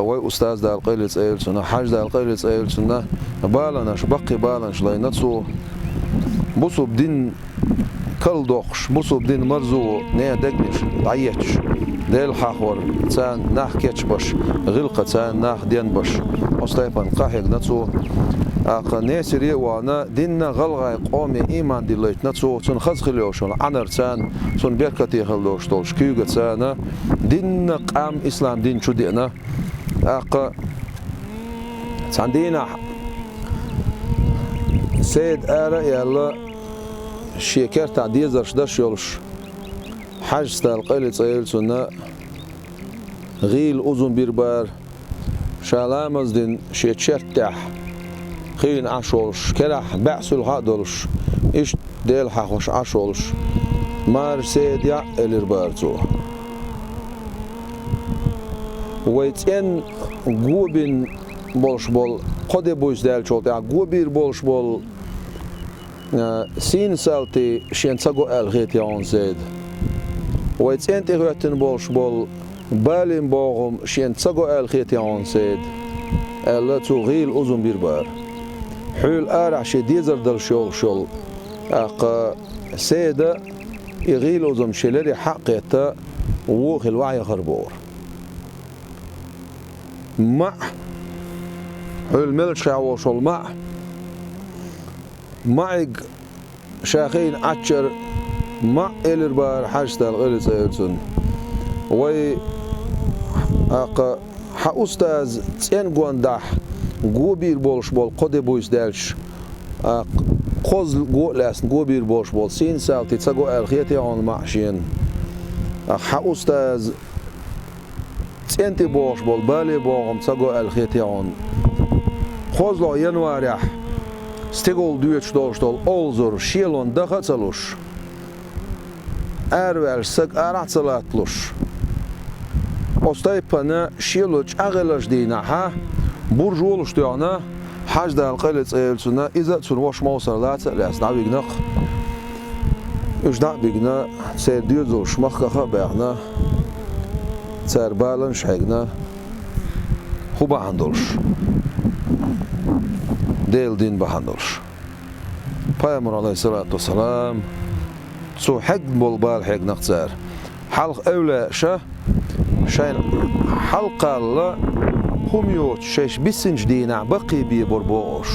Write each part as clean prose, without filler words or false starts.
وي أستاذ دا القيلة إيلسون حاج دا القيلة إيلسون بالناش بقي بالناش ليناتسو بوسو بدين كل دوخش بوسو بدين مرزو نيا دقنش عيتش ديل حاخور تان ناح كيتش باش غلقة تان ناح دين باش أستيبان قاحق ناتسو نيسري وانا دينا غلغاي قومي إيمان ديليت ناتسو تون خزخليوشون عنر تان تون بيركتي خلوش تولش كيوغة تانا دينا قام إسلام دين شو دينا تاندينا سيد آرا يلا شيكر تاع ديزرش داش يولش حاج ستال قيلة إيلسون غيل أذن بيربار شالامز دين شيتشرتح خين عشولش كرح بعسل هادولش إيش ديل حخوش عشولش مار سيد يا الربارتو ويتين غوبين بولش بول قد بوش دال شولت يا غوبير بولش بول سين سالتي شين تساقو الغيت يا اون زيد ويتين تغوتن بولش بول بالين بوغم شين تساقو الغيت يا اون زيد الا تو غيل أذن بيربار حول آرع شي ديزر دل شول سيدة يغيل أذن شلري حقيقة ووخ الوعي خربور مع حول ملش عوشل معك شاخين عشر مع الربار حاجة الغلس إيلسون وي أستاذ تين قواندح غوبير بولش بول قد بويس دالش قوز غولاسن غوبير بولش بول سين سالتي تساقو الخيتي عن معشين أستاذ تينتي بولش بول بالي بوغم تساقو الخيتي عن قوز لو ينواريح ستيغول دويتش دولش دول أولزور شيلون دخلتلوش أرول سق أرعتلاتلوش أستيبنا شيلوش أغلش دينا ها برجولش ديانا حاج دا القيلة إيلسون إذا تنوش موصر لا تأليس دعا بيقنق إش دعا بيقنا سير ديوزوش مخكخة بيعنا سير بالنش حيقنا هو بحندولش ديل دين بحندولش پیامبر عليه الصلاة والسلام سو حق بول حق نقصر حلق أولى شين حلقة الله هم يوت شيش بسنج دينا بقي بي بربوش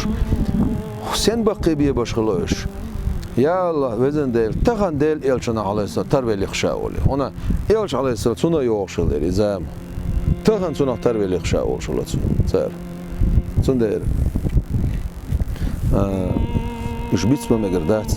سن بقي بي بشغلوش يا الله وزن ديل تغن ديل إلشنا عليه الصلاة تربية لخشاولي هنا إلش عليه الصلاة سنة يوشل إزام تغن سنة تربية لخشاول شلت سر سن ديل مش بيتس ما مقردات